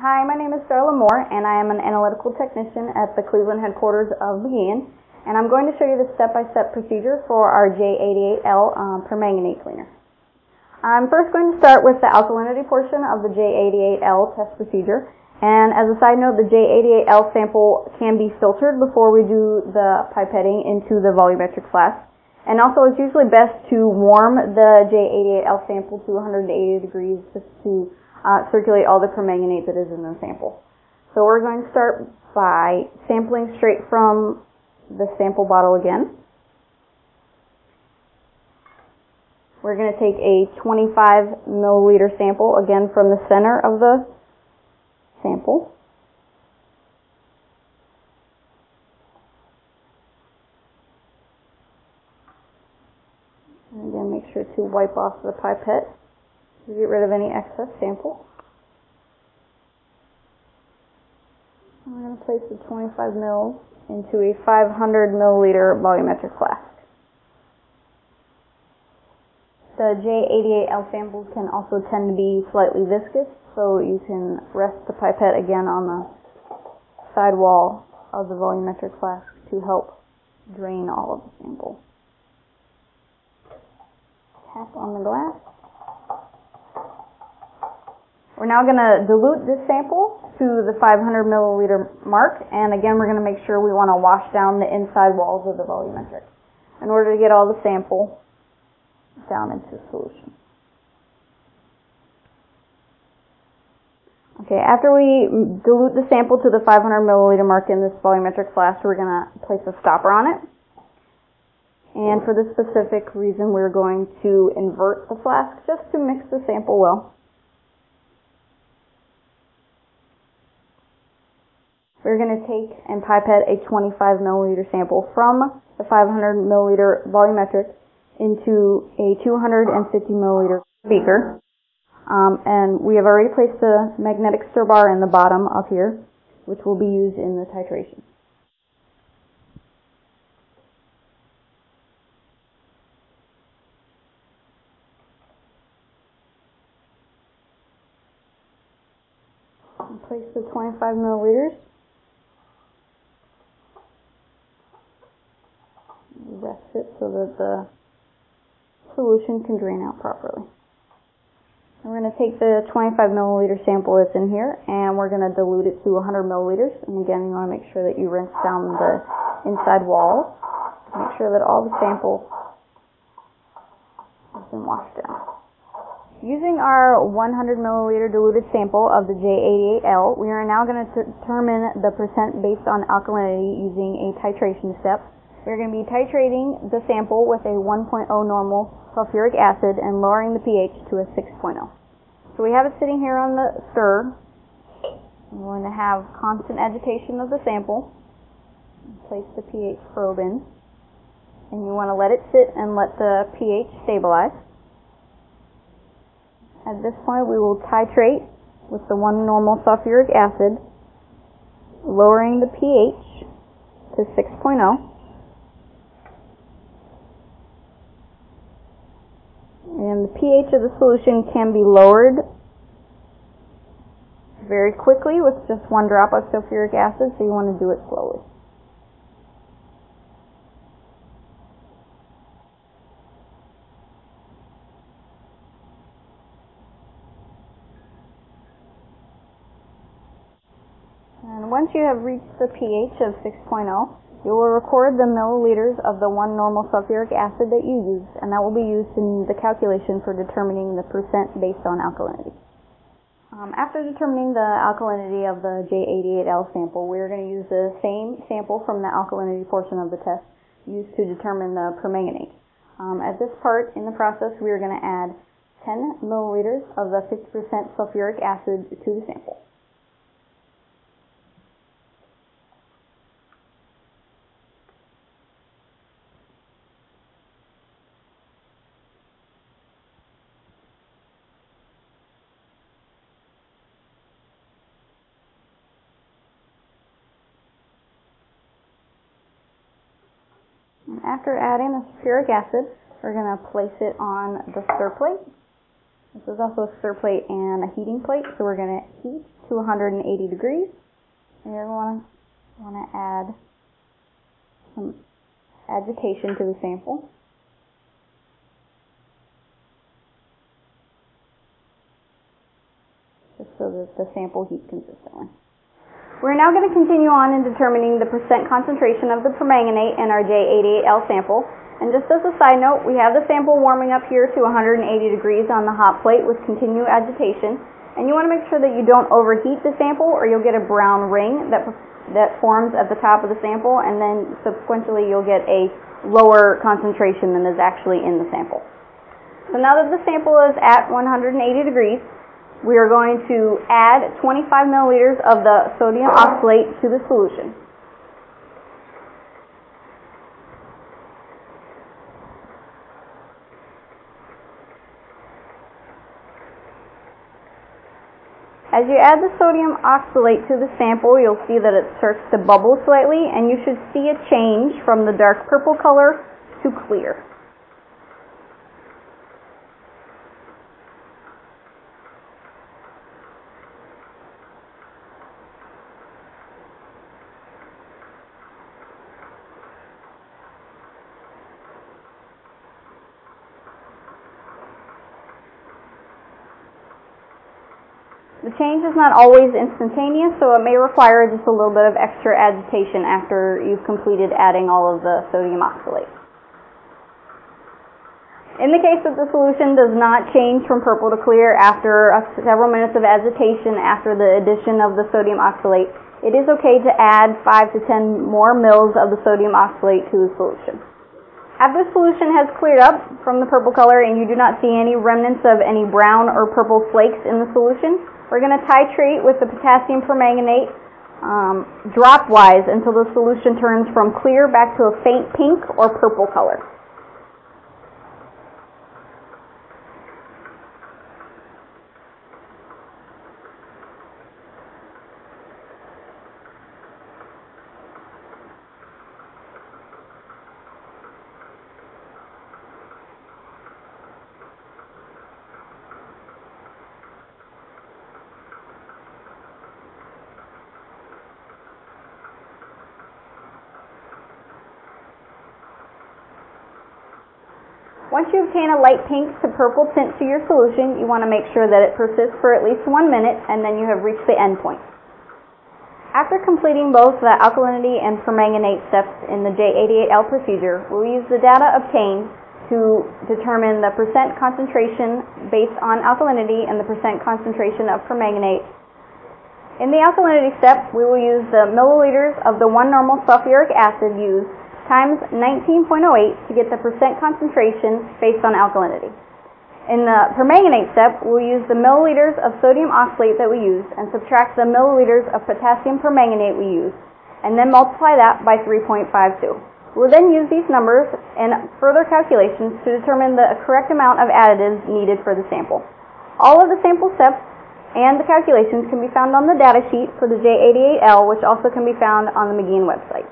Hi, my name is Starla Moore, and I am an analytical technician at the Cleveland headquarters of McGeehan, and I'm going to show you the step-by-step procedure for our J-88L permanganate cleaner. I'm first going to start with the alkalinity portion of the J-88L test procedure, and as a side note, the J-88L sample can be filtered before we do the pipetting into the volumetric flask, and also it's usually best to warm the J-88L sample to 180 degrees just to circulate all the permanganate that is in the sample. So we're going to start by sampling straight from the sample bottle again. We're going to take a 25 milliliter sample again from the center of the sample. And again, make sure to wipe off the pipette to get rid of any excess sample. I'm going to place the 25 mils into a 500 milliliter volumetric flask. The J-88L samples can also tend to be slightly viscous, so you can rest the pipette again on the side wall of the volumetric flask to help drain all of the sample. Tap on the glass. We're now going to dilute this sample to the 500 milliliter mark, and again we're going to make sure we want to wash down the inside walls of the volumetric in order to get all the sample down into solution. Okay, after we dilute the sample to the 500 milliliter mark in this volumetric flask, we're going to place a stopper on it. And for this specific reason, we're going to invert the flask just to mix the sample well. We're going to take and pipette a 25 milliliter sample from the 500 milliliter volumetric into a 250 milliliter beaker. And we have already placed the magnetic stir bar in the bottom up here, which will be used in the titration. And place the 25 milliliters. Rest it so that the solution can drain out properly. And we're going to take the 25 milliliter sample that's in here and we're going to dilute it to 100 milliliters. And again, you want to make sure that you rinse down the inside walls to make sure that all the sample has been washed down. Using our 100 milliliter diluted sample of the J-88L, we are now going to determine the percent based on alkalinity using a titration step. We're going to be titrating the sample with a 1.0 normal sulfuric acid and lowering the pH to a 6.0. So we have it sitting here on the stir. We're going to have constant agitation of the sample. Place the pH probe in. And you want to let it sit and let the pH stabilize. At this point we will titrate with the 1 normal sulfuric acid, lowering the pH to 6.0. And the pH of the solution can be lowered very quickly with just 1 drop of sulfuric acid, so you want to do it slowly. And once you have reached the pH of 6.0, you will record the milliliters of the 1 normal sulfuric acid that you used, and that will be used in the calculation for determining the percent based on alkalinity. After determining the alkalinity of the J-88L sample, we are going to use the same sample from the alkalinity portion of the test used to determine the permanganate. At this part in the process, we are going to add 10 milliliters of the 50% sulfuric acid to the sample. After adding the sulfuric acid, we're going to place it on the stir plate. This is also a stir plate and a heating plate, so we're going to heat to 180 degrees. And you're going to want to add some agitation to the sample. Just so that the sample heats consistently. We're now going to continue on in determining the percent concentration of the permanganate in our J-88L sample. And just as a side note, we have the sample warming up here to 180 degrees on the hot plate with continued agitation. And you want to make sure that you don't overheat the sample or you'll get a brown ring that forms at the top of the sample, and then subsequently you'll get a lower concentration than is actually in the sample. So now that the sample is at 180 degrees, we are going to add 25 milliliters of the sodium oxalate to the solution. As you add the sodium oxalate to the sample, you'll see that it starts to bubble slightly, and you should see a change from the dark purple color to clear. The change is not always instantaneous, so it may require just a little bit of extra agitation after you've completed adding all of the sodium oxalate. In the case that the solution does not change from purple to clear after several minutes of agitation after the addition of the sodium oxalate, it is okay to add 5 to 10 more mils of the sodium oxalate to the solution. After the solution has cleared up from the purple color and you do not see any remnants of any brown or purple flakes in the solution, we're going to titrate with the potassium permanganate drop-wise until the solution turns from clear back to a faint pink or purple color. Once you obtain a light pink to purple tint to your solution, you want to make sure that it persists for at least 1 minute, and then you have reached the end point. After completing both the alkalinity and permanganate steps in the J-88L procedure, we'll use the data obtained to determine the percent concentration based on alkalinity and the percent concentration of permanganate. In the alkalinity step, we will use the milliliters of the 1 normal sulfuric acid used times 19.08 to get the percent concentration based on alkalinity. In the permanganate step, we'll use the milliliters of sodium oxalate that we used and subtract the milliliters of potassium permanganate we used, and then multiply that by 3.52. We'll then use these numbers in further calculations to determine the correct amount of additives needed for the sample. All of the sample steps and the calculations can be found on the data sheet for the J-88L, which also can be found on the McGean website.